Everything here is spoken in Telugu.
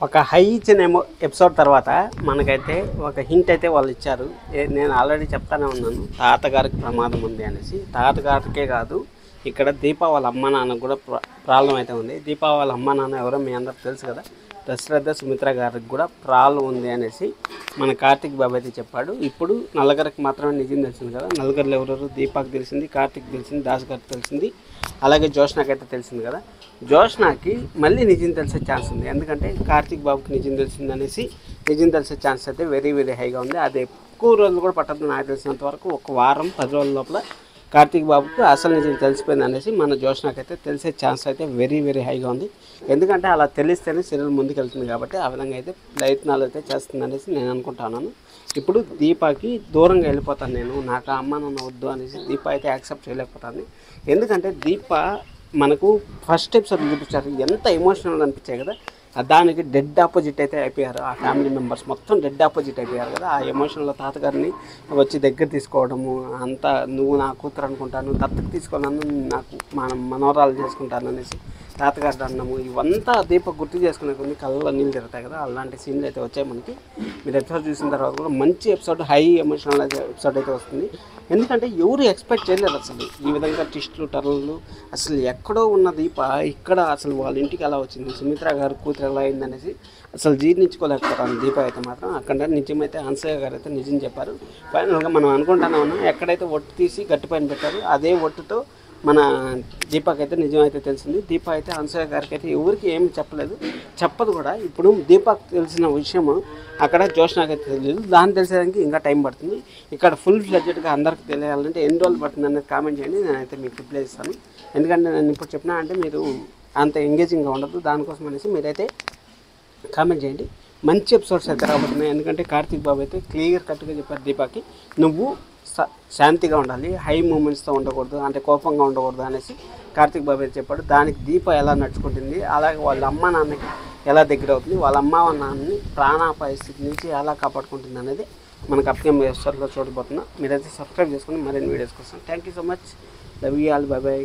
ఒక హై ఇచ్చిన ఎపిసోడ్ తర్వాత మనకైతే ఒక హింట్ అయితే వాళ్ళు ఇచ్చారు. నేను ఆల్రెడీ చెప్తానే ఉన్నాను, తాతగారికి ప్రమాదం ఉంది అనేసి. తాతగారికే కాదు, ఇక్కడ దీప వాళ్ళ అమ్మ నాన్నకు కూడా ప్రాబ్లం అయితే ఉంది. దీప వాళ్ళ అమ్మ నాన్న ఎవరో మీ అందరికి తెలుసు కదా, దశరథ సుమిత్ర గారికి కూడా ప్రాబ్లం ఉంది అనేసి మన కార్తిక్ బాబు అయితే చెప్పాడు. ఇప్పుడు నలుగురికి మాత్రమే నిజం తెలిసింది కదా. నలుగురులో ఎవరెవరు? దీపాకి తెలిసింది, కార్తిక్ తెలిసింది, దాస్ గారికి తెలిసింది, అలాగే జోష్నాకి అయితే తెలిసింది కదా. జోష్నాకి మళ్ళీ నిజం తెలిసే ఛాన్స్ ఉంది, ఎందుకంటే కార్తిక్ బాబుకి నిజం తెలిసింది అనేసి నిజం తెలిసే ఛాన్స్ అయితే వెరీ వెరీ హైగా ఉంది. అది ఎక్కువ రోజులు కూడా పట్టదు, నాకు తెలిసినంత వరకు ఒక వారం 10 రోజుల లోపల కార్తిక్ బాబుకి అసలు నిజం తెలిసిపోయింది అనేసి మన జోష్నాకి అయితే తెలిసే ఛాన్స్ అయితే వెరీ వెరీ హైగా ఉంది. ఎందుకంటే అలా తెలిస్తేనే సీరియల్ ముందుకు వెళ్తుంది కాబట్టి ఆ విధంగా అయితే ప్రయత్నాలు అయితే చేస్తుంది అనేసి నేను అనుకుంటున్నాను. ఇప్పుడు దీపాకి దూరంగా వెళ్ళిపోతాను నేను, నాకు అమ్మ నాన్న వద్దు అనేసి దీప అయితే యాక్సెప్ట్ చేయలేకపోతుంది. ఎందుకంటే దీప మనకు ఫస్ట్ ఎపిసోడ్ చూపించారు, ఎంత ఎమోషనల్ అనిపించాయి కదా. దానికి డెడ్ ఆపోజిట్ అయితే అయిపోయారు. ఆ ఫ్యామిలీ మెంబర్స్ మొత్తం డెడ్ ఆపోజిట్ అయిపోయారు కదా. ఆ ఎమోషన్లో తాతగారిని వచ్చి దగ్గర తీసుకోవడము, అంతా నువ్వు నా కూతురు అనుకుంటాను, దత్తకు తీసుకున్నాను, నాకు మనవరాలు చేసుకుంటాను అనేసి తాతగారు అన్నము, ఇవంతా దీప గుర్తు చేసుకునే కొన్ని కళ్ళలో నీళ్ళు తిరుగుతాయి కదా. అలాంటి సీన్లు అయితే వచ్చాయి మనకి. మీరు ఎపిసోడ్ చూసిన తర్వాత కూడా మంచి ఎపిసోడ్, హై ఎమోషనల్ ఎపిసోడ్ అయితే వస్తుంది. ఎందుకంటే ఎవరు ఎక్స్పెక్ట్ చేయలేరు అసలు ఈ విధంగా ట్విస్టులు టర్న్లు. అసలు ఎక్కడో ఉన్న దీప ఇక్కడ అసలు వాళ్ళ ఇంటికి ఎలా వచ్చింది, సుమిత్ర గారు కూతురు ఎలా అయిందనేసి అసలు జీర్ణించుకోలేకపోతాను దీప అయితే మాత్రం. అక్కడ నిజమైతే హన్సయ్య గారు అయితే నిజం చెప్పారు. ఫైనల్గా మనం అనుకుంటానే ఉన్నాం, ఎక్కడైతే ఒట్టు తీసి గట్టిపైన పెట్టారు అదే ఒట్టుతో మన దీపాకి అయితే నిజం అయితే తెలిసింది. దీప అయితే హన్సయ్య గారికి అయితే ఎవరికి ఏమి చెప్పలేదు, చెప్పదు కూడా. ఇప్పుడు దీపాకి తెలిసిన విషయము అక్కడ జోష్నాకి అయితే తెలియదు, దాన్ని తెలిసేదానికి ఇంకా టైం పడుతుంది. ఇక్కడ ఫుల్ ఫ్లెడ్జెడ్గా అందరికి తెలియాలంటే ఎన్ని రోజులు పడుతుంది అనేది కామెంట్ చేయండి, నేనైతే మీకు రిప్లై ఇస్తాను. ఎందుకంటే నేను ఇప్పుడు చెప్పినా అంటే మీరు అంత ఎంగేజింగ్గా ఉండదు, దానికోసం అనేసి మీరైతే కామెంట్ చేయండి. మంచి ఎపిసోడ్స్ అయితే రాబోతున్నాయి. ఎందుకంటే కార్తిక్ బాబు అయితే క్లియర్ కట్గా చెప్పారు దీపాకి, నువ్వు శాంతిగా ఉండాలి, హై మూమెంట్స్తో ఉండకూడదు, అంటే కోపంగా ఉండకూడదు అనేసి కార్తిక్ బాబు అయితే చెప్పాడు. దానికి దీప ఎలా నడుచుకుంటుంది, అలాగే వాళ్ళ అమ్మ నాన్నకి ఎలా దగ్గర అవుతుంది, వాళ్ళ అమ్మ నాన్నని ప్రాణాపాయ స్థితి నుంచి ఎలా కాపాడుకుంటుంది అనేది మనకు అప్కమింగ్ ఎపిసోడ్లో చూడబోతున్నాం. మీరైతే సబ్స్క్రైబ్ చేసుకుని మరిన్ని వీడియోస్ కోసం. Thank you so much, love you all, by by.